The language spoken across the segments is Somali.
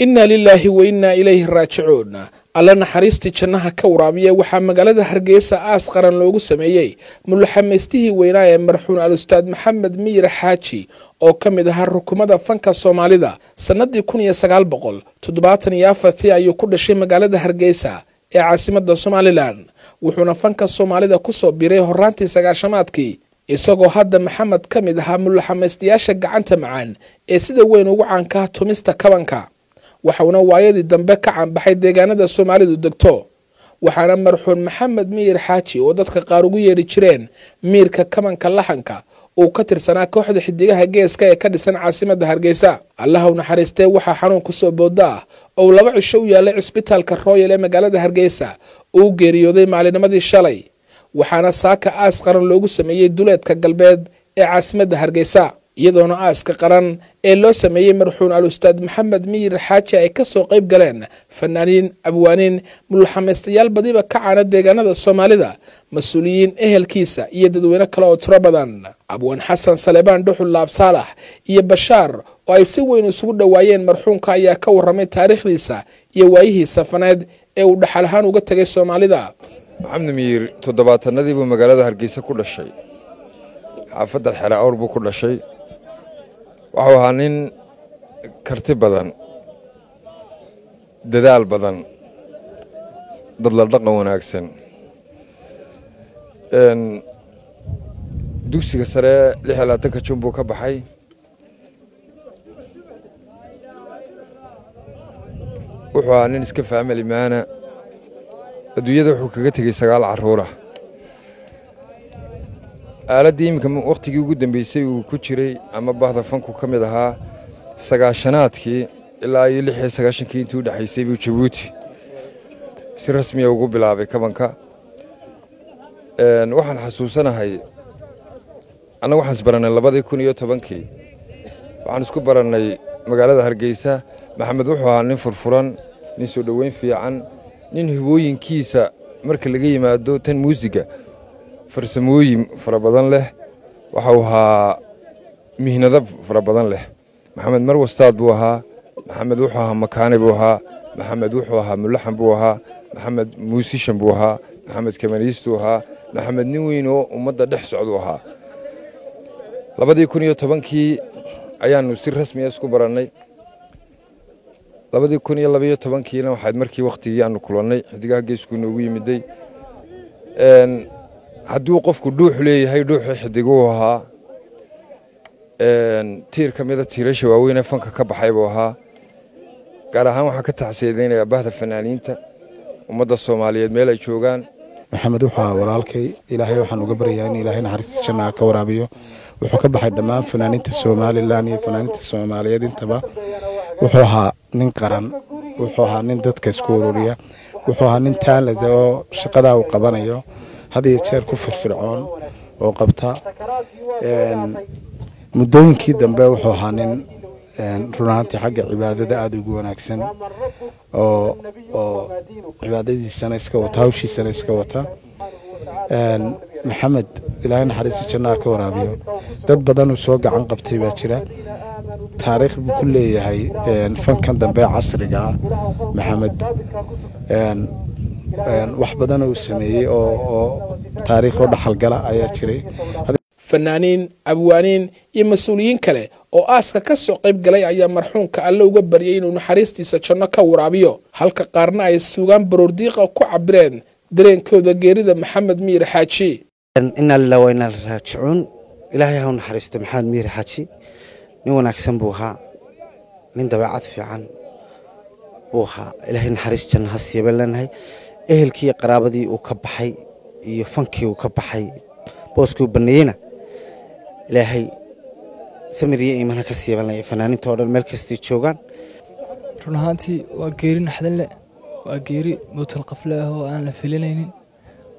inna lillahi wa inna ilayhi raaji'uun alla naxariisti jannaha ka waraabiya waxa magaalada Hargeysa aas qaran loogu sameeyay mulaxamaystii weynaa ee marxuun al-ustaad Maxamed Miyir Xaaji oo kamid ah rukumada fanka Soomaalida sanadii 1974 ayuu ku dhashay magaalada Hargeysa ee caasimadda Somaliland wuxuuna fanka Soomaalida ku soo biiray horaantii 90-aadkii isagoo hadda Maxamed kamid ah mulaxamaystayaasha gacanta macaan ee sida weyn ugu caanka tumista kabanka waxaana waayadii dambe ka canbaxay deegaanada Soomaalidu degto waxaana marxuun Maxamed Miyir Xaaji oo dadka qaar ugu yeeri jireen miirka kabanka laxanka oo ka tirsanaa kooxda xidigaha geeska ee ka dhisan caasimadda Hargeysa Allah u naxariistay waxa xanuun ku soo boodaa oo laba cisho u yaalay isbitaalka Royal ee magaalada Hargeysa oo geeriyooday maalinimadii shalay waxaana saaka aas qaran loogu sameeyay duleedka galbeed ee caasimadda Hargeysa iyadoona aaska qaran ee loo sameeyay marxuun al-ustaad Maxamed Miyir Xaaji ay ka soo qayb galeen fanaaniin abwaaniin mulaxamaystayaal badiba ka caana deegaanada Soomaalida mas'uuliyiin ehelkiisa iyo dadweyne kale oo tiro badan abwaan Xasan Salebaan Dhuxul Laab Saalax iyo Bashaar oo ay si weyn isugu dhawaayeen marxuunka ayaa ka waramay taariikhdiisa iyo waayihiisa faneed ee uu dhaxal ahaan uga tagay Soomaalida Maxamed Miyir 70-nadii buu magaalada Hargeysa ku dhashay xaafadda Xela Awr buu ku dhashay wuxuu ahaa nin karti badan dadaal badan dad la dhaqan wanaagsan dugsiga sare 26 Juun buu ka baxay wuxuu ahaa nin iska fahmay maana adduunyada wuxuu kaga tagay 9 carruur ah aaladii imika waqtigii ugu dambeysay uu ku jiray ama bahda fanku kamid ahaa 90-aadkii ilaa 96-kii intii u dhaxaysay buu Djibouti si rasmi ah ugu bilaabay kabanka waxaan xasuusanahay anagu waxaan isbaranay 2010kii waxaan isku baranay magaalada Hargeysa Maxamed wuxuu ahaa nin furfuran nin soo dhaweyn fiican nin hibooyinkiisa marka laga yimaado tan muusiga farsamooyin fara badan leh waxa uu ahaa mihnada fara badan leh Maxamed mar wastaad buu ahaa Maxamed wuxuu ahaa makaani buu ahaa Maxamed wuxuu ahaa mulaxan buu ahaa Maxamed musician buu ahaa Maxamed kamaniist buu ahaa Maxamed nin weyn oo ummadda dhex socdo ahaa 2010kii ayaanu si rasmi ah isku baranay 2012kiina waxaad markii waqtigii aanu kulannay xidigaha geesku noogu yimiday hadduu qofku dhuux leeyahay dhuuxii xidiguu ahaa tiir ka mida tiirasha waaweyn ee fanka ka baxay buu ahaa gaar ahaan waxaa ka tacsiyadeynaya bahda fanaaniinta ummadda Soomaaliyeed meel ay joogaan Maxamed wuxuu ahaa walaalkay ilaahay waxaan uga baryahay in ilaahay naxariista jannaha ka waraabiyo wuxuu ka baxay dhammaan fanaaniinta Soomaaliland iyo fanaaniinta Soomaaliyeed intaba wuxuu ahaa nin qaran wuxuu ahaa nin dadka isku ururiya wuxuu ahaa nin taalada oo shaqada uu qabanayo hadii jeer ku firfircoon oo qabta muddooyinkii dambe wuxuu ahaa nin runaantii xagga cibaadada aad ugu wanaagsan oo cibaadadiisana iska wata hawshiisana iska wata Maxamed ilaahay naxariista jannaha ka waraabiyo dad badan oo soo gacan qabtay baa jira taariikh buu ku leeyahay fankan dambe casriga Maxamed wax badan oo sameeyay oo taariikh oo dhaxal gala ayaa jiray fanaaniin abwaaniin iyo mas'uuliyiin kale oo aaska ka soo qayb galay ayaa marxuunka alla uga baryay inuu naxariistiisa janno ka waraabiyo halka qaarna ay suugaan baroordiiqa ku cabireen dareenkooda geerida Maxamed Miyir Xaaji inna lillahi wa inna ilayhi raaji'uun ilaahay ha u naxariisto Maxamed Miyir Xaaji nin wanaagsan buu ahaa nin dabeecad fiican buu ahaa ilaahay naxariis jannaha siiba lanahay ehelkii qaraabadii uu ka baxay iyo fankii uu ka baxay booskuu baneeyna ilaahay samiriye iimaanka ka siiba lanahay fanaaniinta oo dhan meel kasta joogan run ahaantii waa geeri naxdin leh waa geeri mutal qafle ah oo aan la filinaynin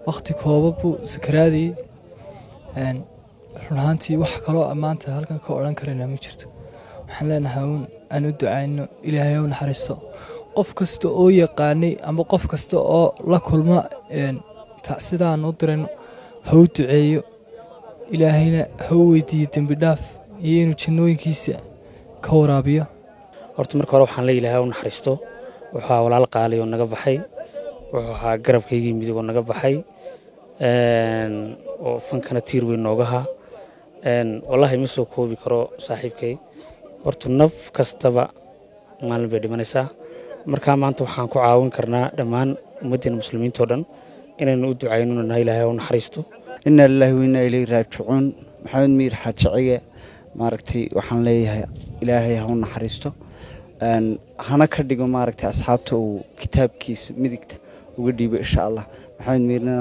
waqti kooban buu sakaraadiyay run ahaantii wax kaloo maanta halkan ka oran karayna ma jirto waxaan leenahay aan u ducayno ilaahay u naxariisto qof kasta oo yaqaanay ama qof kasta oo la kulma sidaan u dirayno ha u duceeyo ilaahayna ha u weydiiyo dambi dhaaf iyo inuu jannooyinkiisa ka waraabiyo horta marka hore waxaan leeyahay u naxariisto waxa walaal qaali oo naga baxay waxa garabkaygii midig oo naga baxay oo fankana tiir weyn nooga ha wallahi ma soo koobi karo saaxiibkay horta naf kastaba maalin bay dhimanaysaa marka maanta waxaan ku caawin karnaa dhammaan ummadda muslimiinta oo dhan inaynu u ducayno ilaahay u naxariisto inna lillahi wa inna ilayhi raaji'uun maxamed miir xaajiciga maaragtay waxaan leeyahay ilaahay ha u naxariisto hana ka dhigo maaragtay asxaabta uu kitaabkiisa midigta uga dhiibo insha Allah maxamed miirna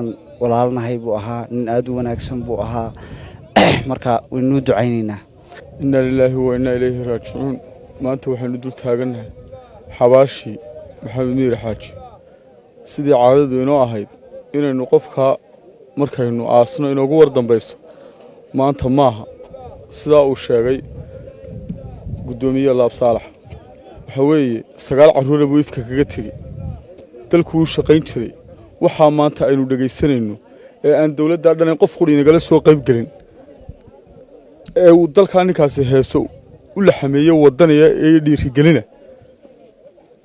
walaalnahay buu ahaa nin aad u wanaagsan buu ahaa marka waynu ducaynaynaa inna lillahi wa inna ilayhi raaji'uun maanta waxaanu dul taaganahay xabaashi maxamed miir xaaji sidii caadadu inoo ahayd inaynu qofka markaynu aasno inoogu war dambayso maanta maaha sidaa uu sheegay gudoomiye Laab Saalax waxa weeye 9 caruur buu ifka kaga tagay dalku uu shaqayn jiray waxa maanta aynu dhageysanayno ee aan dawladda dhan qof qori inagala soo qayb galin ee uu dalka ninkaasi heeso u la xameeyo wadanaya ee dhiirigelina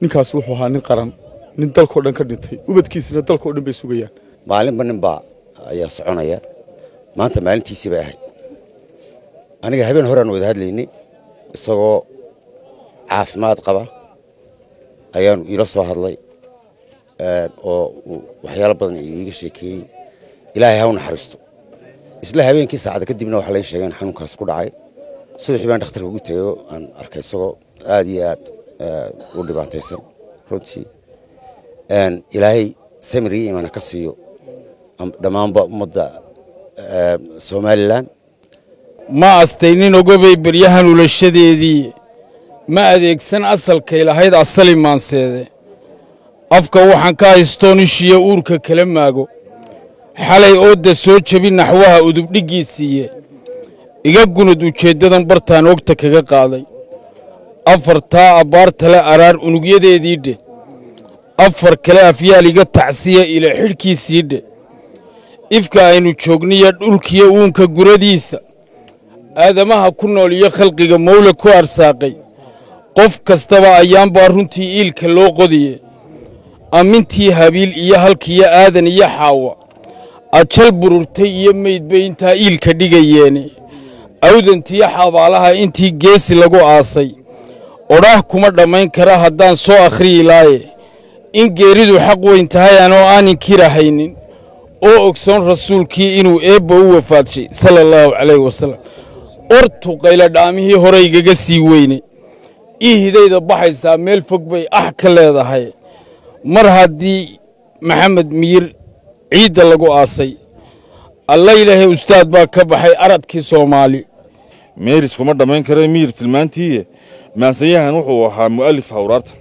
ninkaas wuxuu ahaa nin qaran nin dalka dhan ka dhintay ubadkiisina dalka dhan bay sugayaan maalin banin baa ayaa soconaya maanta maalintiisii bay ahayd aniga habeen hore aan wada hadlaynay isagoo caafimaad qaba ayaan ila soo hadlay oo waxyaalo badan iiga sheekeeyay ilaahay ha u naxariisto isla habeenkii saacada kadibna waxa la sheegay in xanuunkaas ku dhacay subaxii baan dhakhtarka ugu tagay aan arkay isagoo aad iyo aad u dhibaataysan runtii ilaahay samiri iimaan ka siiyo dhammaanba ummadda Somaliland ma astaynin ogobay baryahan ulashadeedii ma adeegsan asalkay lahayd asali maanseede afka waxaan ka haystoon ishiya uurka kala maago xalay ooda soo jabi naxwaha udubdhigiisiiye iga gunud ujeeddadan bartaan ogta kaga qaaday afartaa abbaartale araar unugyadeedii dhe afar kale afyaal iga tacsiya ila xidhkiisii dhe ifka aynu joogniya dhulkiya uunka guradiisa aadamaha ku nool iyo khalqiga mawla ku arsaaqay qof kastaba ayaanbaa runtii iilka loo qodiye amintii habiil iyo halkiya aadan iyo xaawa ajal bururtay iyo meydbay intaa iilka dhigayeene awdantiyo xabaalaha intii geesi lagu aasay odhaah kuma dhammayn kara haddaan soo akhriyi laaye in geeridu xaq weyn tahay anoo aan inkirahaynin oo ogsoon rasuulkii inuu eebba u wafaadshay sala allahu calayhi wasallam ortu qayla dhaamihii hore igaga sii weyne ii hidayda baxaysaa meel fog bay ka leedahay mar haddii maxamed miir ciidda lagu aasay alla ilaahay ustaad baa ka baxay aradkii Soomaali meeris kuma dhammayn kara miir tilmaantii maansayahan wuxuu ahaa mu'allif hawraarta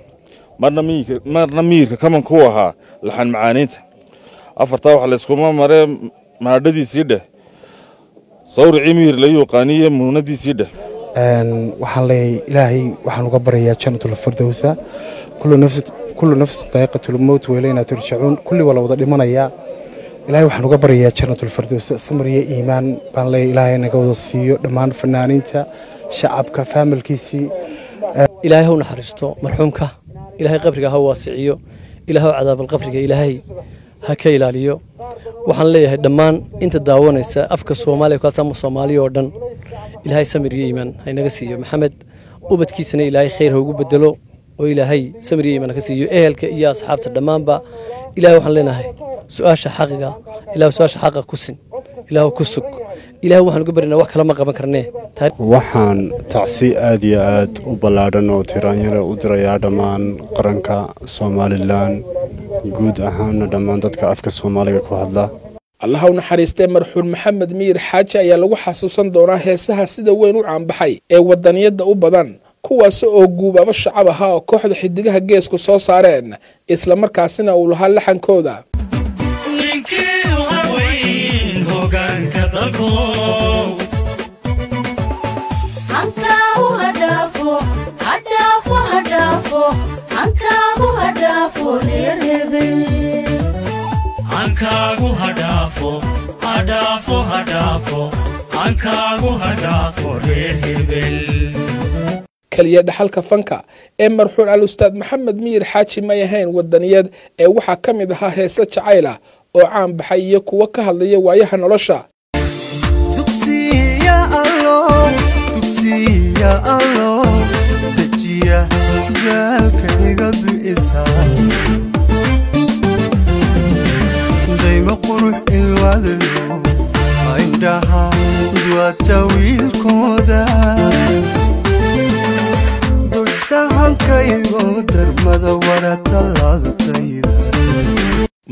marna miirka kaman ku ahaa laxan macaaniinta afartaa waxa la isku maree maadhadiisii dheh sawri miir la yaqaaniye muunadiisii dheh waxaan leeyahay ilaahay waxaan uga barayaa jannatul firdawsa kullu nafs daqiiqatul mawt wa ilayna turja'un kulli wala wada dhimanaya ilaahay waxaan uga barayaa jannatul firdawsa samriye iimaan baan leeyahay ilaahay naga wada siiyo dhammaan fanaaniinta shacabka familkiisii ilaahay u naxariisto marxuumka ilaahay qabriga ha waasiciyo ilaahay cadaabul qabriga ilaahay ha ka ilaaliyo waxaan leeyahay dhammaan inta daawanaysa afka Soomaaliya ka tirsan Soomaaliya oo dhan ilaahay samiriye iimaan hay naga siiyo maxamed ubadkiisana ilaahay khayr ha ugu bedelo oo ilaahay samiriye iimaan ka siiyo ehelka iyo asxaabta dhamaanba ilaahay waxaan leenahay su'aasha xaqiga ilaahay su'aasha xaqiga ku sin ilaahay ku sug ilaahay waxaan uga barinaa wax kala ma qaban karnee waxaan tacsi aad iyo aad u ballaaran oo tiraanyada u dirayaa dhammaan qaranka Somaliland guud ahaan dhammaan dadka afka Soomaaliga ku hadla Allah u naxariistay marxuum maxamed miir xaaji ayaa lagu xasuusan doonaa heesaha sida weyn u caanbaxay ee wadaniyada u badan kuwaas oo guubaba shacab ah oo kooxda xidigaha geesku soo saareen isla markaasina uu lahaa laxankooda Ankagu hadafo, Ankagu hadafo, kaliya dhaxalka fanka ee marxuum al-ustaad maxamed miir xaaji may ahayn wadaniyad ee waxaa ka mid ahaa heese jacayl ah oo caan baxay iyo kuwa ka hadlaya waayaha nolosha.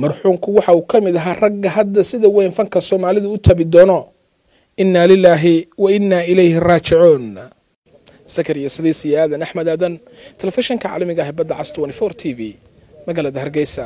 marxuumku waxa uu ka mid ahaa ragga hadda sida weyn fanka Soomaalidu u tabi doono. inna lillahi wa inna ilayhi raaji'uun. Sakariya Sidiisi Aadan Axmed Aadan, telefishinka caalamiga ah ee badda cas 24 TV magaalada Hargeysa.